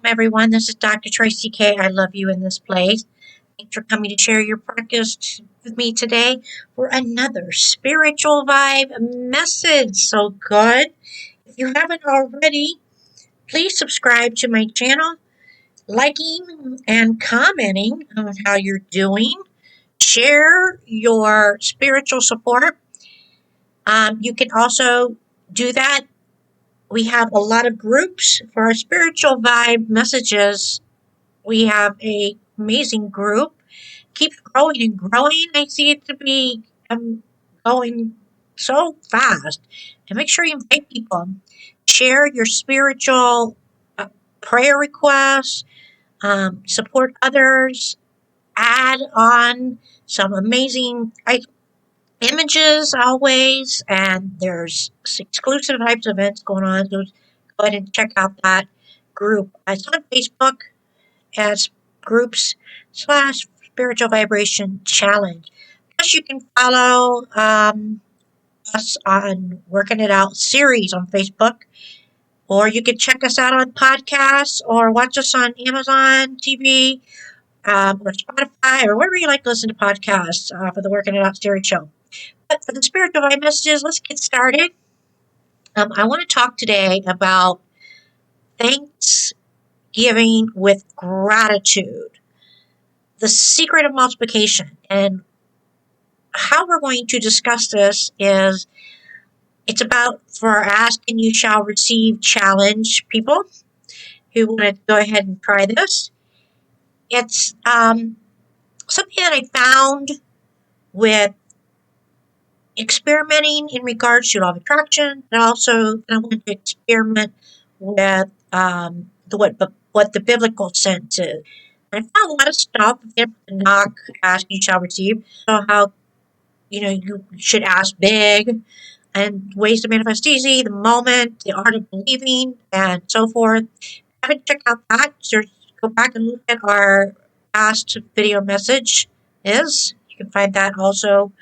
everyone. This is Dr. Traci K. I love you in this place. Thanks for coming to share your practice with me today for another spiritual vibe message. So good. If you haven't already, please subscribe to my channel, liking and commenting on how you're doing. Share your spiritual support. You can also do that. We have a lot of groups for our spiritual vibe messages. We have an amazing group. Keeps growing and growing. I see it to be going so fast. And make sure you invite people. Share your spiritual prayer requests. Support others. Add on some amazing images always. And there's exclusive types of events going on. So go ahead and check out that group. It's on Facebook as groups/spiritual vibration challenge. Plus, you can follow us on Working It Out series on Facebook, or you can check us out on podcasts, or watch us on Amazon TV, or Spotify, or wherever you like to listen to podcasts for the Working It Out series show. But for the spiritual vibe messages, let's get started. I want to talk today about Thanksgiving with gratitude. The secret of multiplication. And how we're going to discuss this is it's about for our ask and you shall receive challenge people who want to go ahead and try this. It's something that I found with experimenting in regards to law of attraction, and also I wanted to experiment with what the biblical sense is. And I found a lot of stuff in the knock, ask, you shall receive. So how you should ask big, and ways to manifest easy, the moment, the art of believing, and so forth. Haven't checked out that, so go back and look at our past video message. You can find that also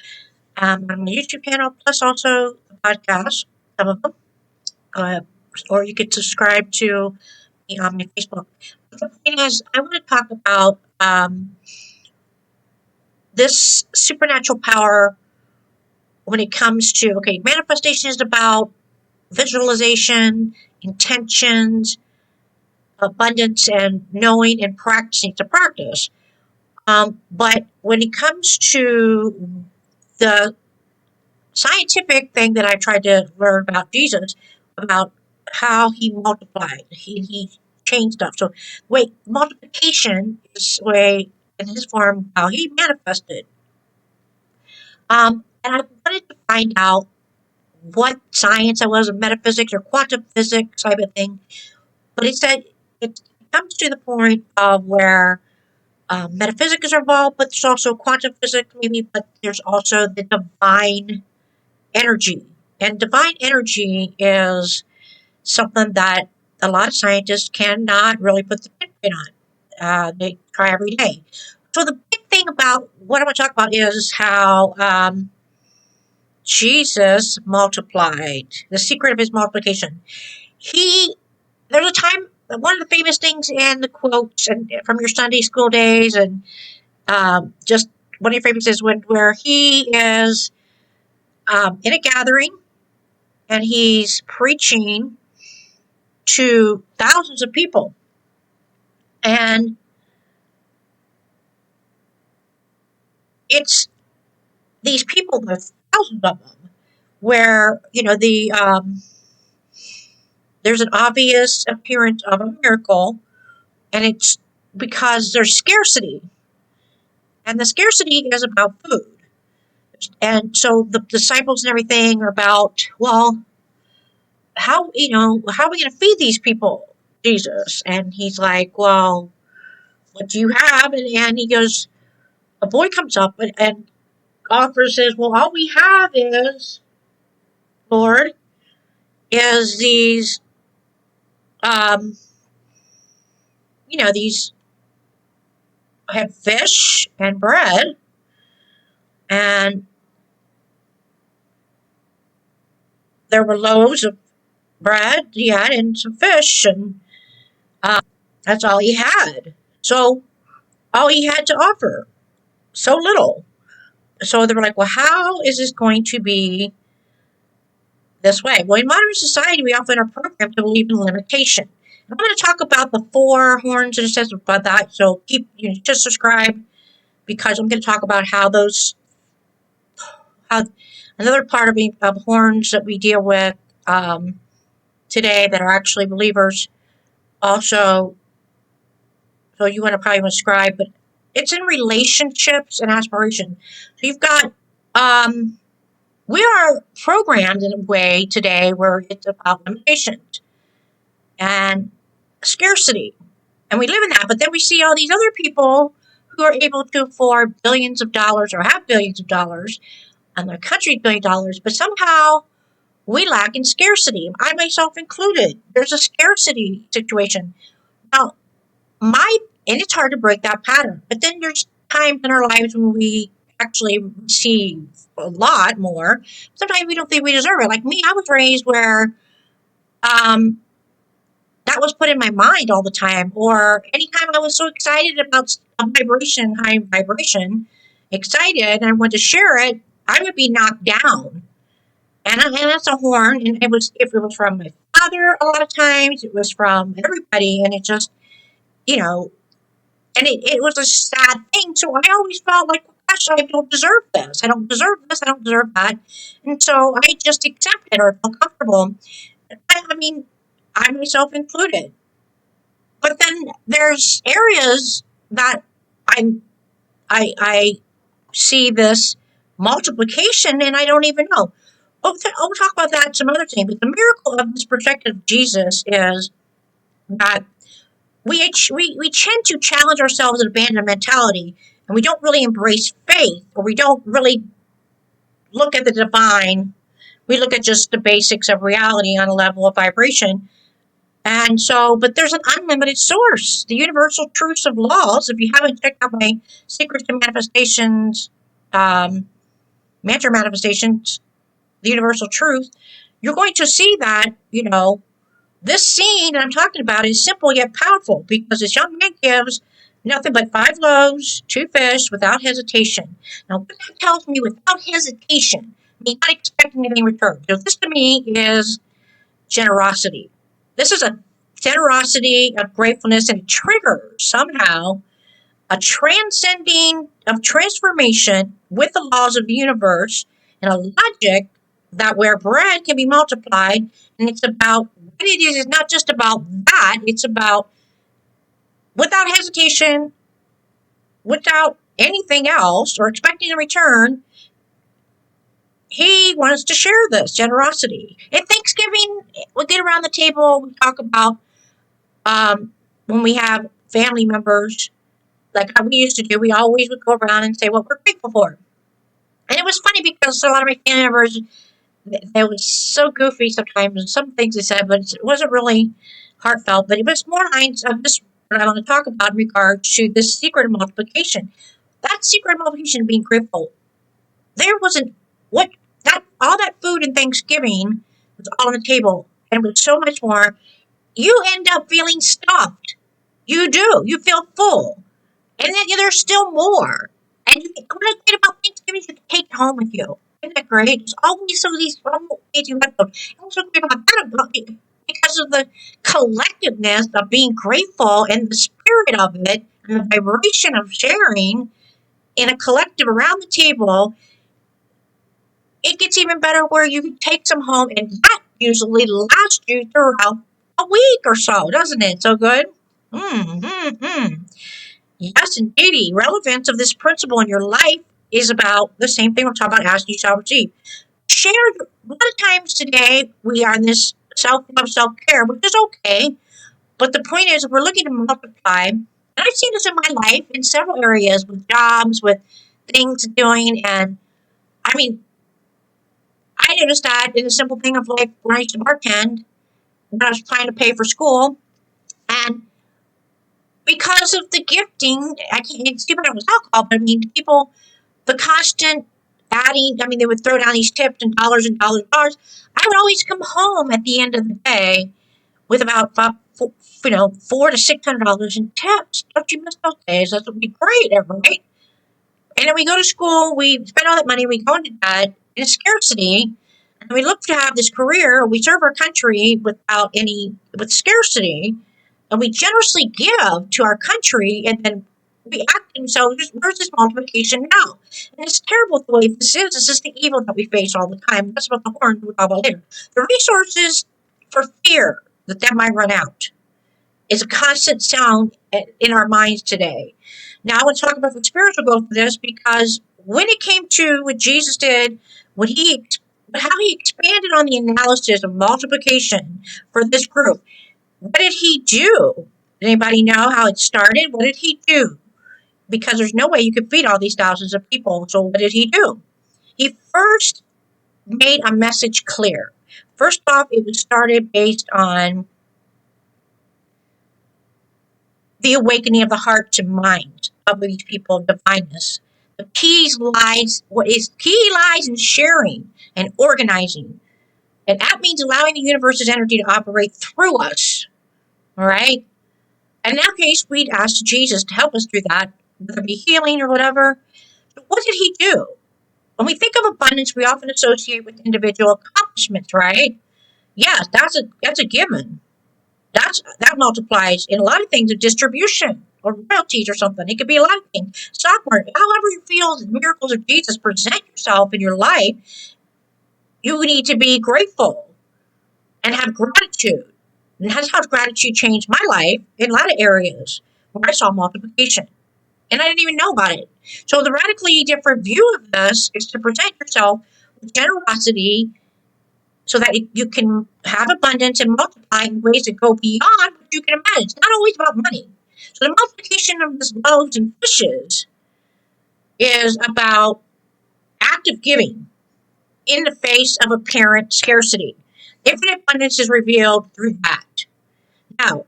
on my YouTube channel, plus also the podcast, some of them. Or you could subscribe to me on my Facebook. But the point is, I want to talk about this supernatural power when it comes to, manifestation is about visualization, intentions, abundance, and knowing and practicing to practice. But when it comes to the scientific thing that I tried to learn about Jesus, about how he multiplied, he changed stuff. So, multiplication is in his form, how he manifested. And I wanted to find out what science it was, metaphysics or quantum physics type of thing. But it said it comes to the point of where metaphysics is involved, but there's also quantum physics maybe, but there's also the divine energy. And divine energy is something that a lot of scientists cannot really put the pinpoint on. They try every day. So the big thing about what I'm going to talk about is how Jesus multiplied, the secret of his multiplication. There's a time, one of the famous things in the quotes and from your Sunday school days, and just one of your favorites is where he is in a gathering and he's preaching to thousands of people. And it's these people, there's thousands of them, where, there's an obvious appearance of a miracle, and it's because there's scarcity. And the scarcity is about food. And so the disciples and everything are about, well, how are we going to feed these people, Jesus? And he's like, well, what do you have? And he goes, a boy comes up and offers, says, well, all we have is, Lord, is these, these have fish and bread, and there were loaves of bread, and some fish, and That's all he had. So all he had to offer, so little. So they were like, well, how is this going to be this way? Well, in modern society, we often are programmed to believe in limitation. I'm going to talk about the four horns and it says about that. So just subscribe because I'm going to talk about how another part of horns that we deal with today that are actually believers. Also, so you want to probably subscribe, but it's in relationships and aspiration. So you've got we are programmed in a way today where it's about limitations and scarcity. And we live in that. But then we see all these other people who are able to afford billions of dollars or have billions of dollars and their country's $1 billion. But somehow we lack in scarcity. I myself included. There's a scarcity situation. Now, and it's hard to break that pattern. But then there's times in our lives when we actually receive a lot more. Sometimes we don't think we deserve it. Like me, I was raised where that was put in my mind all the time. Or anytime I was so excited about a vibration, high vibration, excited, and I wanted to share it, I would be knocked down. And that's a horn. And if it was from my father, a lot of times it was from everybody, and it just, and it was a sad thing. So I always felt like, gosh, I don't deserve this. I don't deserve this. I don't deserve that. And so I just accepted or felt comfortable. I mean, I myself included. But then there's areas that I see this multiplication and I don't even know. We'll talk about that some other time. But the miracle of this perspective of Jesus is that we tend to challenge ourselves and abandon mentality, and we don't really embrace faith, or we don't really look at the divine. We look at just the basics of reality on a level of vibration. And so, but there's an unlimited source, the universal truths of laws. If you haven't checked out my Secrets to Manifestations, Mantra Manifestations, the universal truth, you're going to see that, this scene that I'm talking about is simple yet powerful because this young man gives nothing but 5 loaves, 2 fish without hesitation. Now, what that tells me without hesitation, I mean, not expecting anything in return. So this to me is generosity. This is a generosity of gratefulness, and it triggers somehow a transcending of transformation with the laws of the universe and a logic that where bread can be multiplied, and it's about what it is not just about that, it's about without hesitation, without anything else or expecting a return. He wants to share this generosity. At Thanksgiving, we get around the table, we talk about when we have family members, like how we used to do, we always would go around and say what we're grateful for. And it was funny because a lot of my family members, they were so goofy sometimes, and some things they said, but it wasn't really heartfelt. But it was more lines of this, what I want to talk about in regards to this secret of multiplication. That secret of multiplication, being grateful. There wasn't all that food in Thanksgiving was all on the table, and it was so much more. You end up feeling stuffed. You do. You feel full. And then there's still more. And what's great about Thanksgiving is you can take it home with you. Isn't that great? There's always some of these amazing leftovers. And what's so great about that because of the collectiveness of being grateful and the spirit of it and the vibration of sharing in a collective around the table, it gets even better where you can take some home, and that usually lasts you throughout a week or so, doesn't it? So good? Yes, indeed. Relevance of this principle in your life is about the same thing we're talking about, ask, you shall receive. Share, a lot of times today, we are in this self-love, self-care, which is okay. But the point is, we're looking to multiply. And I've seen this in my life in several areas, with jobs, with things doing. And I mean, I noticed that in a simple thing of like when I used to bartend, when I was trying to pay for school. And because of the gifting, I can't see what it was alcohol, but I mean, people, the constant adding, I mean, they would throw down these tips and dollars and dollars and dollars. I would always come home at the end of the day with about for, $400 to $600 in tips. Don't you miss those days? That would be great, right? And then we go to school, we spend all that money, we go into debt, in scarcity, and we look to have this career, we serve our country with scarcity, and we generously give to our country, and then we act, and so where's this multiplication now? And it's terrible the way this is. This is the evil that we face all the time. That's about the horn we'll talk about later. The resources for fear that might run out is a constant sound in our minds today. Now I want to talk about the spiritual growth of this, because when it came to what Jesus did, how he expanded on the analysis of multiplication for this group, what did he do? Anybody know how it started? What did he do? Because there's no way you could feed all these thousands of people. So what did he do? He first made a message clear. First off, it was started based on the awakening of the heart to mind of these people of divineness. The key lies in sharing and organizing. And that means allowing the universe's energy to operate through us. All right? In that case, we'd ask Jesus to help us through that, whether it be healing or whatever. But what did he do? When we think of abundance, we often associate with individual accomplishments, right? Yes, that's a given. That multiplies in a lot of things, of distribution or royalties or something. It could be a lot of things. Stock market, however you feel the miracles of Jesus present yourself in your life, you need to be grateful and have gratitude. And that's how gratitude changed my life in a lot of areas where I saw multiplication. And I didn't even know about it. So the radically different view of this is to present yourself with generosity so that you can have abundance and multiply in ways that go beyond what you can imagine. It's not always about money. So the multiplication of this loaves and fishes is about active giving in the face of apparent scarcity. Infinite abundance is revealed through that. Now,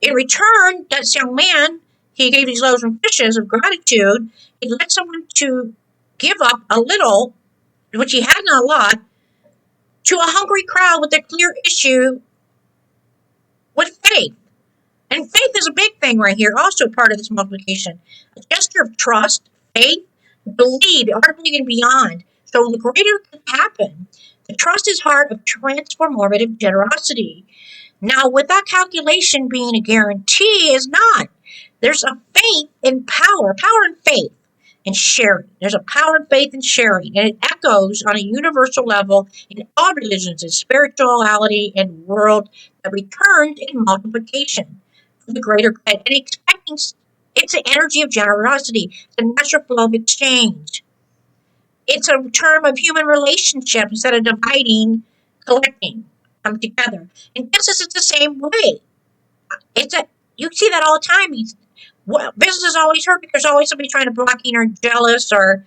in return, that young man, he gave these loaves and fishes of gratitude. He led someone to give up a little, which he had not a lot, to a hungry crowd with a clear issue with faith. And faith is a big thing right here, also part of this multiplication. A gesture of trust, faith, believe, are believing beyond. So the greater can happen. The trust is heart of transformative generosity. Now, without calculation being a guarantee is not. There's a faith in power and faith and sharing. There's a power and faith in sharing, and it echoes on a universal level in all religions and spirituality and world that returns in multiplication for the greater good. And expecting it's an energy of generosity, the natural flow of exchange. It's a term of human relationship instead of dividing, collecting, come together. And business is the same way. You see that all the time. Business is always hurt because there's always somebody trying to block you or jealous or,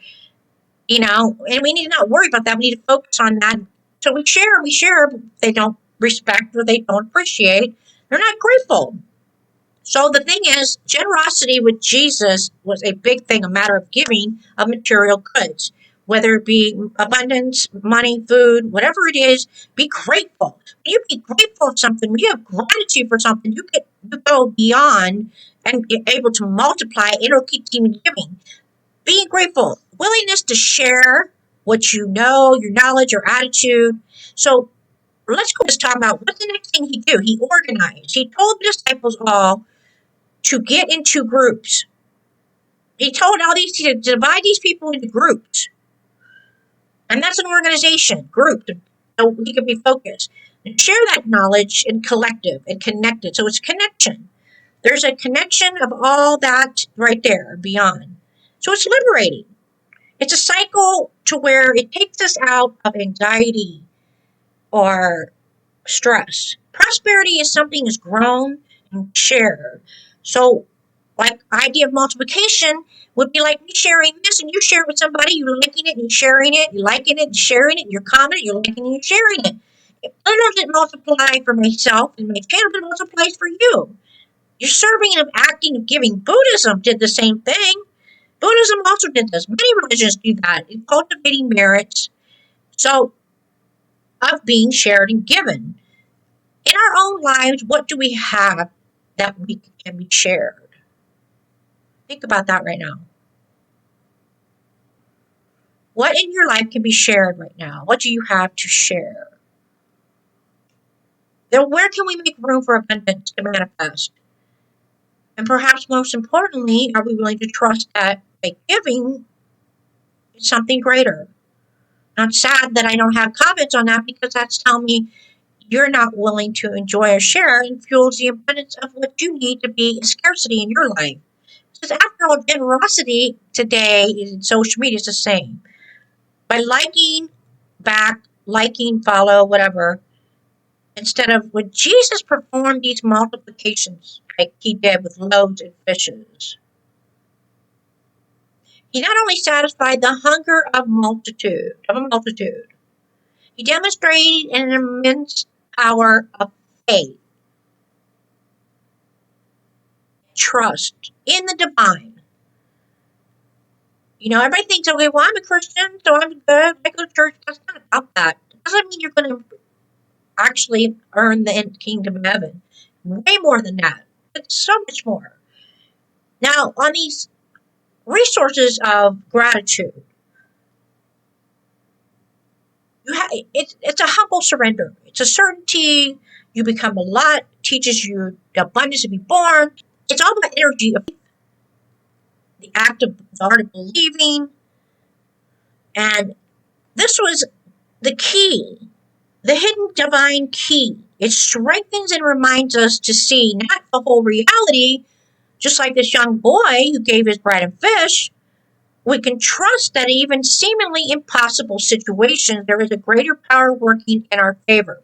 and we need to not worry about that. We need to focus on that. So we share. They don't respect or they don't appreciate. They're not grateful. So the thing is, generosity with Jesus was a big thing, a matter of giving of material goods. Whether it be abundance, money, food, whatever it is, be grateful. When you be grateful for something, when you have gratitude for something, you go beyond and be able to multiply. It'll keep giving. Being grateful, willingness to share what you know, your knowledge, your attitude. So let's go just talk about what's the next thing he did. He organized. He told the disciples all to get into groups. He told all these to divide these people into groups. And that's an organization, group, so he can be focused. And share that knowledge in collective and connected. So it's connection. There's a connection of all that right there beyond. So it's liberating. It's a cycle to where it takes us out of anxiety or stress. Prosperity is something that's grown and shared. So like idea of multiplication would be like me sharing this and you share it with somebody, you're liking it and you're sharing it, you're liking it and sharing it, you're commenting, you're liking it and you're sharing it. It doesn't multiply for myself and my channel, but it multiplies for you. You're serving and acting and giving. Buddhism did the same thing. Buddhism also did this. Many religions do that. It's cultivating merits. So of being shared and given. In our own lives, what do we have that we can be shared? Think about that right now. What in your life can be shared right now? What do you have to share? Then where can we make room for abundance to manifest? And perhaps most importantly, are we willing to trust that by giving is something greater? I'm sad that I don't have comments on that because that's telling me you're not willing to enjoy or share and fuels the abundance of what you need to be in scarcity in your life. Because after all, generosity today in social media is the same. By liking back, liking, follow, whatever, instead of when Jesus performed these multiplications like he did with loaves and fishes, he not only satisfied the hunger of a multitude, he demonstrated an immense power of faith, trust in the divine. You know, everybody thinks, okay, well, I'm a Christian, so I'm good. I go to church. That's not about that. It doesn't mean you're going to actually earn the kingdom of heaven. Way more than that. It's so much more. Now, on these resources of gratitude, it's a humble surrender. It's a certainty. You become a lot. Teaches you the abundance to be born. It's all about energy of the act of the art of believing. And this was the key, the hidden divine key. It strengthens and reminds us to see not the whole reality, just like this young boy who gave his bread and fish. We can trust that even seemingly impossible situations, there is a greater power working in our favor.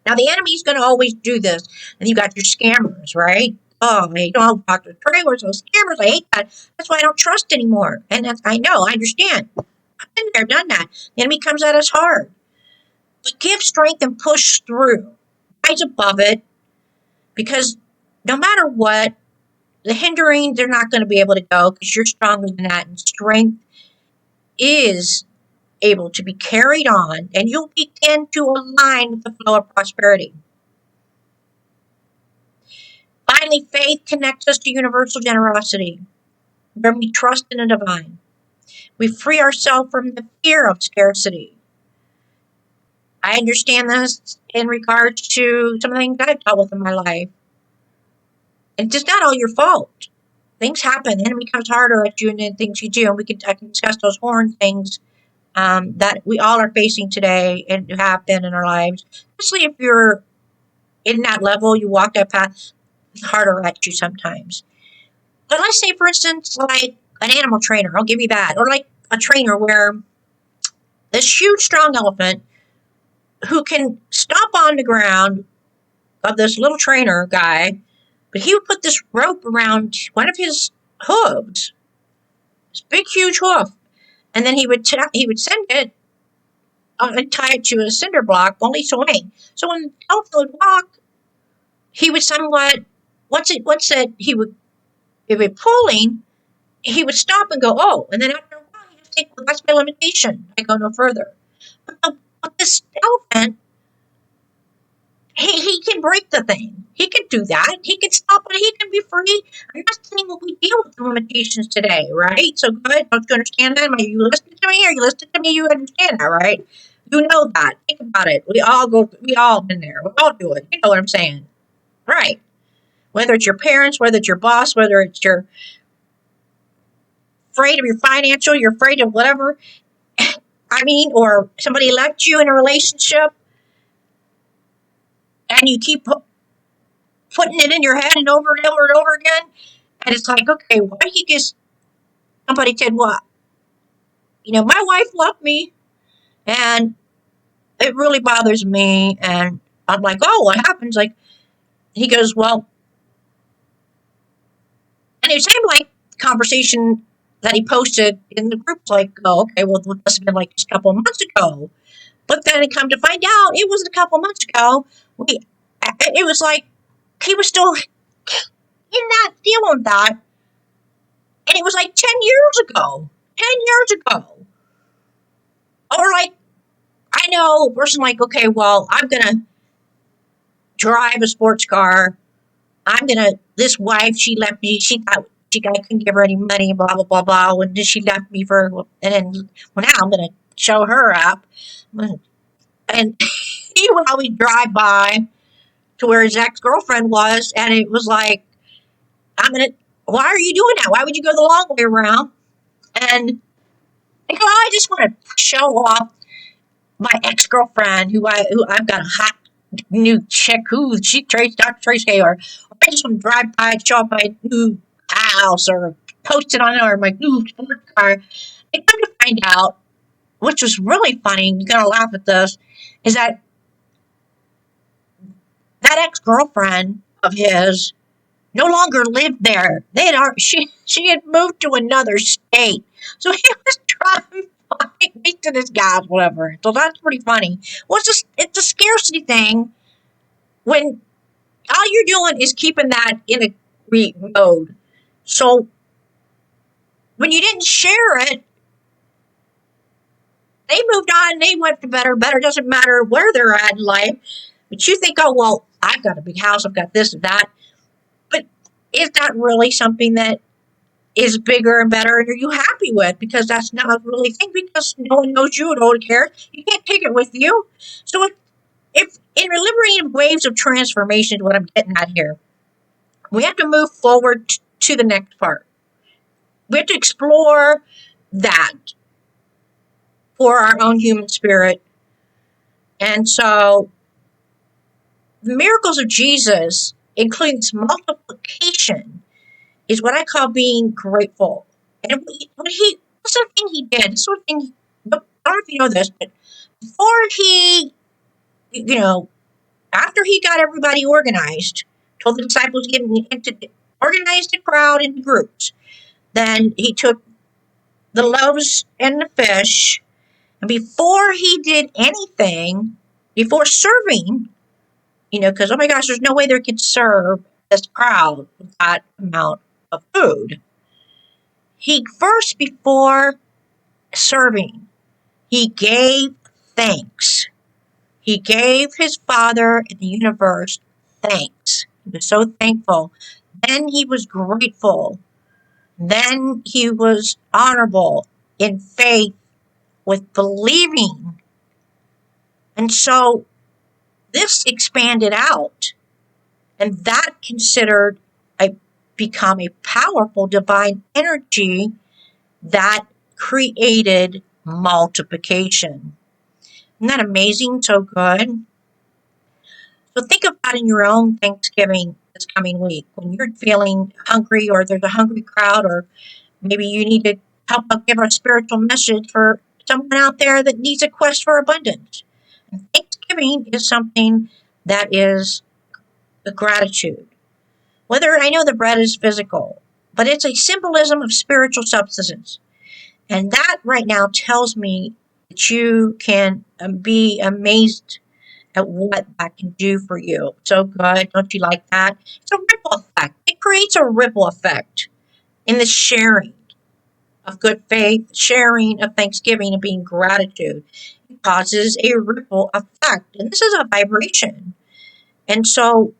Now, the enemy's going to always do this, and you got your scammers, right? Oh, I don't talk to trailers, those scammers. I hate that. That's why I don't trust anymore. And I know, I understand. I've been there, done that. The enemy comes at us hard. But give strength and push through. Rise above it, because no matter what, the hindering, they're not going to be able to go because you're stronger than that. And strength is able to be carried on, and you'll begin to align with the flow of prosperity. Finally, faith connects us to universal generosity, where we trust in the divine. We free ourselves from the fear of scarcity. I understand this in regards to some of the things I've dealt with in my life. It's just not all your fault. Things happen. The enemy comes harder at you and the things you do. And I can discuss those horn things that we all are facing today and have been in our lives. Especially if you're in that level, you walk that path, it's harder at you sometimes. But let's say, for instance, like an animal trainer, I'll give you that. Or like a trainer where this huge, strong elephant who can stomp on the ground of this little trainer guy, but he would put this rope around one of his hooves, this big, huge hoof, and then he would send it and tie it to a cinder block, only swing. So when the elephant would walk, he would somewhat, he would, if it pulling, he would stop and go, oh, and then after a while, he just take, well, that's my limitation. I go no further. But this elephant, he can break the thing. He can do that. He can stop it. He can be free. I'm not saying what we deal with the limitations today, right? So good. Don't you understand that? Are you listening to me? Are you listening to me? You understand that, right? You know that. Think about it. We all been there. We all do it. You know what I'm saying? Right. Whether it's your parents, whether it's your boss, whether it's you're afraid of your financial, you're afraid of whatever. I mean, or somebody left you in a relationship and you keep putting it in your head and over and over and over again. And it's like, okay, why don't you just, somebody said, well, my wife left me and it really bothers me. And I'm like, oh, what happens? Like, he goes, well, and it seemed like conversation that he posted in the group, like, oh, okay, well, it must have been like just a couple of months ago. But then it come to find out, it wasn't a couple of months ago. It was like he was still in that dealing that, and it was like 10 years ago. 10 years ago. Or like, I know a person like, okay, well, I'm gonna drive a sports car. This wife, she left me, she thought I couldn't give her any money, blah, blah, blah, blah. And then she left me and then, well, now I'm going to show her up. And he would always drive by to where his ex-girlfriend was, and it was like, why are you doing that? Why would you go the long way around? And I go, I just want to show off my ex-girlfriend who I've got a hot new chick who Dr. Traci K, or I just want to drive by and show off my new house or post it on or my new sports car. And come to find out, which was really funny, you're gonna laugh at this, is that ex-girlfriend of his no longer lived there. She had moved to another state. So he was driving by to this guy's whatever. So that's pretty funny. Well, it's a scarcity thing when all you're doing is keeping that in a greed mode. So when you didn't share it, they moved on, they went to better. Better doesn't matter where they're at in life. But you think, oh, well, I've got a big house, I've got this and that. But is that really something that is bigger and better and are you happy with? Because that's not really a thing, because no one knows you, no one cares. You can't take it with you. So if in liberating waves of transformation is what I'm getting at here, we have to move forward to the next part. We have to explore that for our own human spirit. And so the miracles of Jesus, including multiplication, is what I call being grateful. And what's the thing he did? This sort of thing, I don't know if you know this, but before he, after he got everybody organized, told the disciples to organize the crowd into groups, then he took the loaves and the fish, and before he did anything, before serving, because, oh my gosh, there's no way they could serve this crowd with that amount of food. He first, before serving, he gave thanks. He gave his Father in the universe thanks. He was so thankful. Then he was grateful. Then he was honorable in faith with believing. And so this expanded out, and that considered become a powerful divine energy that created multiplication. Isn't that amazing? So good. So think of that in your own Thanksgiving this coming week when you're feeling hungry, or there's a hungry crowd, or maybe you need to help give a spiritual message for someone out there that needs a quest for abundance. And Thanksgiving is something that is a gratitude. Whether I know the bread is physical, but it's a symbolism of spiritual substance. And that right now tells me that you can be amazed at what that can do for you. So good. Don't you like that? It's a ripple effect. It creates a ripple effect in the sharing of good faith, sharing of thanksgiving, and being gratitude. It causes a ripple effect. And this is a vibration. And so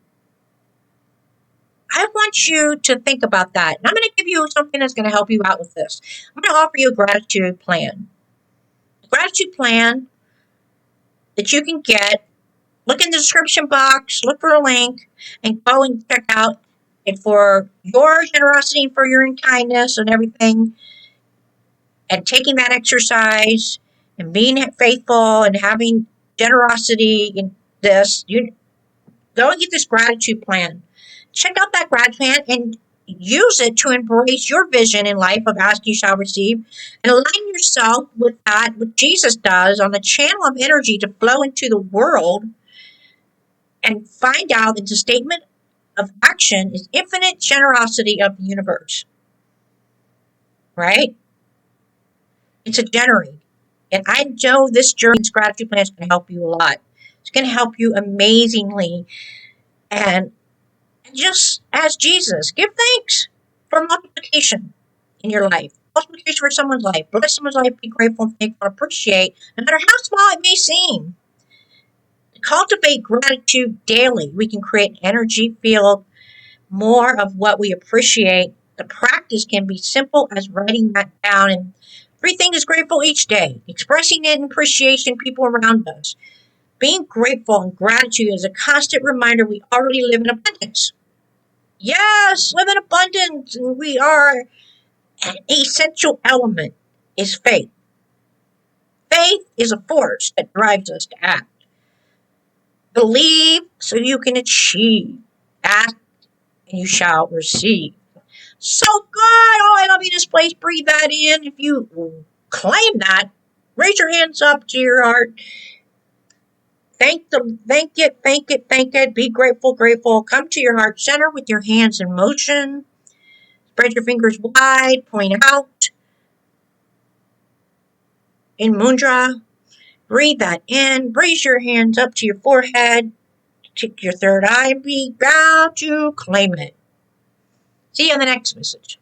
I want you to think about that. And I'm going to give you something that's going to help you out with this. I'm going to offer you a gratitude plan. A gratitude plan that you can get. Look in the description box, look for a link, and go and check out it for your generosity, for your kindness and everything. And taking that exercise and being faithful and having generosity in this. You go and get this gratitude plan. Check out that gratitude plan and use it to embrace your vision in life of ask, you shall receive, and align yourself with that, what Jesus does on the channel of energy to flow into the world, and find out that the statement of action is infinite generosity of the universe. Right? It's a generate. And I know this journey's gratitude plan is going to help you a lot. It's going to help you amazingly. And just as Jesus, give thanks for multiplication in your life. Multiplication for someone's life. Bless someone's life. Be grateful and thankful and appreciate, no matter how small it may seem. cultivate gratitude daily, we can create energy field, more of what we appreciate. The practice can be simple as writing that down and 3 things grateful each day, expressing it in appreciation people around us. Being grateful and gratitude is a constant reminder we already live in abundance. Yes, live in abundance, and we are an essential element is faith. Faith is a force that drives us to act. Believe so you can achieve. Ask and you shall receive. So good. Oh, I love you, this place. Breathe that in. If you claim that, raise your hands up to your heart. Thank them. Thank it. Thank it. Thank it. Be grateful. Grateful. Come to your heart center with your hands in motion. Spread your fingers wide. Point out. In mudra. Breathe that in. Raise your hands up to your forehead. Tick your third eye and be proud to claim it. See you on the next message.